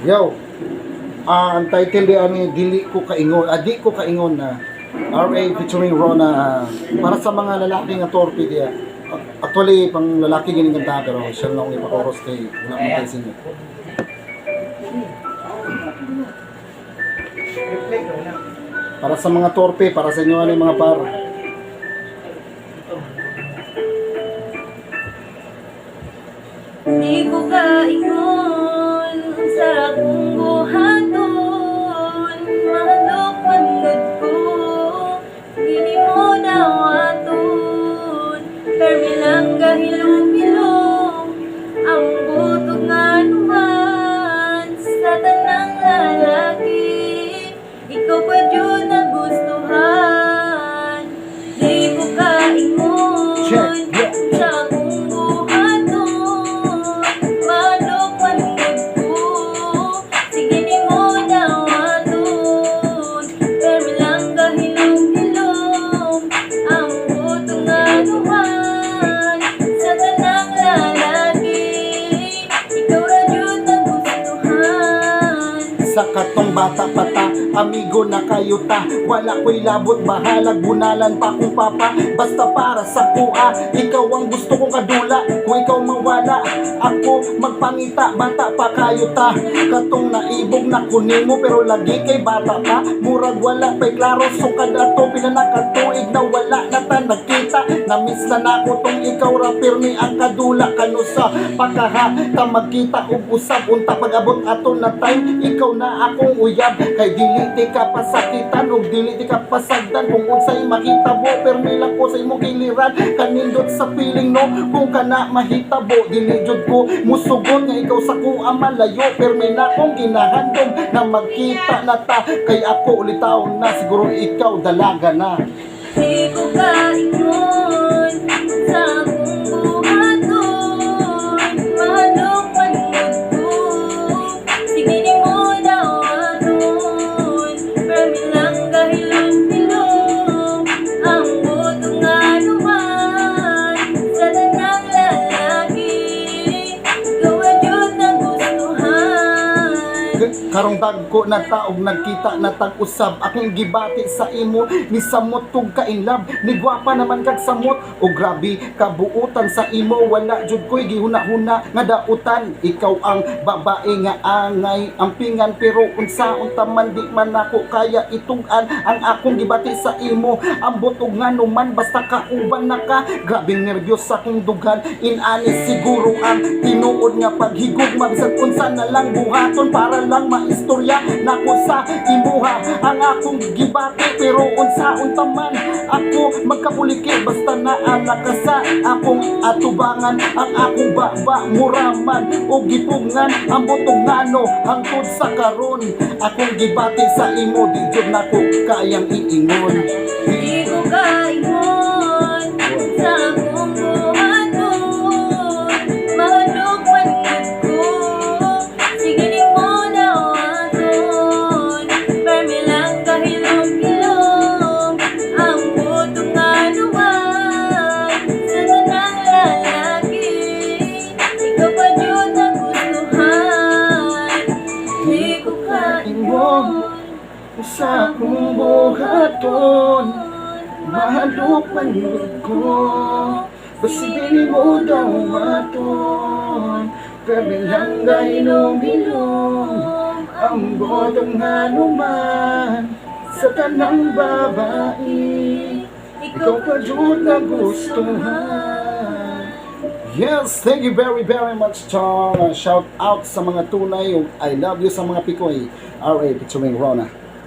Yo, ang title di ani di ko kaingon na RA featuring Rona, para sa mga lalaki nga torpe diya. Actually pang lalaki gining kanta pero siya lang ipakoros kay wala man kay sinyo. Para sa mga torpe, para sa inyo ani mga par. Di ko kaingon sa akong buhaton, manok manod ko, dili mo dawaton, permi lang gahilom-hilom, ang butog nga naman sa tanang lalaki, ikaw pa dyan nagustuhan. Di ko kaingon sa akong buhaton, manok manod ko, sige di mo dawaton, permi lang gahilom-hilom, ang butog nga naman sa tanang lalaki, ikaw ra dyan nagustuhan. Sa katong bata pata, amigo na kayo ta. Wala ko'y labot, bahalag, bunalan pa kung papa. Basta para sa kuha, ikaw ang gusto kong kadula. Kung ikaw mawala, ako magpangita. Bata pa kayo ta. Katong naibog na kunin mo, pero lagi kay bata pa. Murag wala pa'y klaro, sukad ato. Pinanakatuig na wala na ta nagkita. Namiss na nako tong ikaw ra pirmi ang kadula. Kano sa pagkaha, ta magkita ug usab. Unta pag-abot ato na time, ikaw na akong uyab. Kay dili di ka pasakitan ug dili di ka pasagdan. Kung unsay makita mo, permi lang ko sa imong kiliran. Kanindot sa piling no, kung kana mahitabo, dili jud ko musugon nga ikaw sa kuha malayo. Permi na kong ginahandom na magkita na ta. Kay ako ulitaw na, siguro ikaw dalaga na. Di ko kaingon sa akong buhaton, manok manod ko, sige di mo dawaton, permi lang gahilom-hilom, ang butong nga naman sa tanang lalaki, ikaw ra jud nagustuhan. Karong dagko na taog nagkita na tag-usab. Akong gibati sa imo, ni samot tug ka in love, ni gwapa naman kag samot. O grabe kabuutan sa imo, wala jud ko'y gihuna-huna nga dautan. Ikaw ang babae nga angay ampingan, pero unsaon taman di man ako kaya itugan ang akong gibati sa imo. Ambot og nganuman basta kauban na ka. Grabing nervyos sa akong dugan, inani siguro ang tinuod nga paghigugma. Bisan unsa na lang buhaton para lang maistorya nako sa imuha ang akong gibati, pero unsaon taman ako magkapuliki. Basta naana ka sa akong atubangan, ang akong baba muraman o gipungan. Ang butong ngano hangtod sa karon, akong gibati sa imo, di jud nako kayang iingon. Di ko kaingon sa akong buhaton, manok manod ko, sige di mo dawaton, permi lang kahilom-hilom, ang butong nga naman sa tanang lalaki, ikaw pa dyan nagustuhan. Di ko kaingon Sa akong buhaton, mahalok manod ko, basta dili mo daw maton, permi lang gahilom-hilom, ang botong nga naman sa tanang babae, ikaw pa jud nagustuhan. Yes, thank you very much, Chong. Shout out sa mga tunay ug I love you sa mga pikoy. RA featuring Rona.